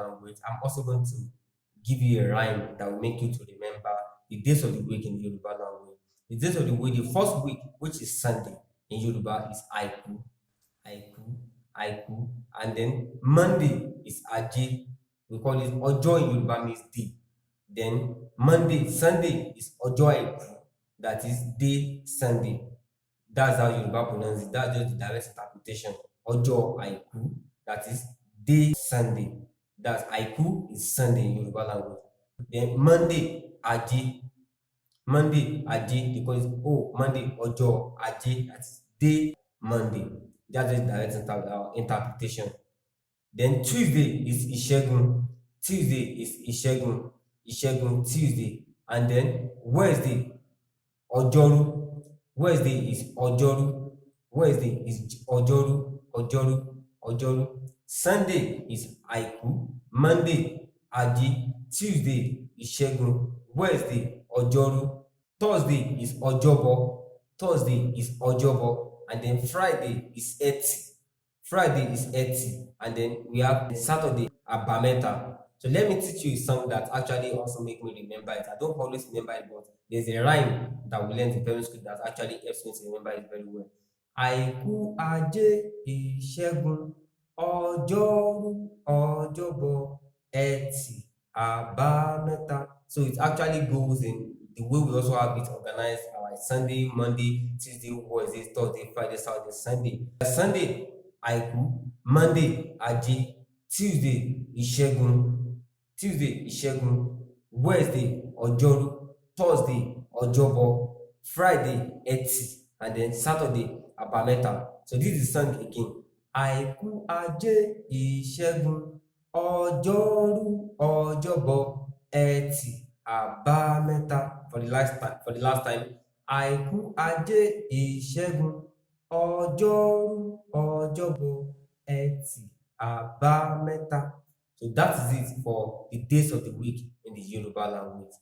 language. I'm also going to give you a rhyme that will make you to remember the days of the week in Yoruba language. The days of the week, the first week, which is Sunday in Yoruba, is Aiku, Aiku, Aiku, and then Monday is Aje. We call it Ojo in Yoruba means day. Then Sunday is Ojo Aiku, that is day Sunday. That's how Yoruba pronounce it. That's just the direct interpretation. Ojo Aiku, that is day Sunday. That's Aiku is Sunday in Yoruba language. Then Monday Aje, because Monday Ojo Aje, that's day Monday. That's just direct interpretation. Then Tuesday is Ishegun. Ishegun Tuesday. And then Wednesday, Ojoru. Wednesday is Ojoru. Ojoru. Sunday is Aiku. Monday, Aji. Tuesday, Ishegun. Wednesday, Ojoru. Thursday is Ojobo. And then Friday is Eti. And then we have Saturday, Abameta. So let me teach you a song that actually also make me remember it. I don't always remember it, but there's a rhyme that we learned in primary school that actually helps me to remember it very well. Àìkú Ajé Ìṣẹ́gun Ọjọ́rú Ọjọ́bọ̀ Ẹtì Àbámẹ́ta. So it actually goes in the way we also have it organized: Sunday, Monday, Tuesday, Wednesday, Thursday, Friday, Saturday, Sunday. Sunday, Àìkú. Monday, Ajé. Tuesday, Ìṣẹ́gun. Wednesday, Ọjọ́rú. Thursday, Ọjọ́bọ̀. Friday, Ẹtì. And then Saturday, Àbámẹ́ta. So this is the song again. Àìkú Ajé Ìṣẹ́gun Ọjọ́rú Ọjọ́bọ̀ Ẹtì Àbámẹ́ta. For the last time. Àìkú Ajé Ìṣẹ́gun Ọjọ́rú Ọjọ́bọ̀ Ẹtì Àbámẹ́ta. So that is it for the days of the week in the Yoruba language.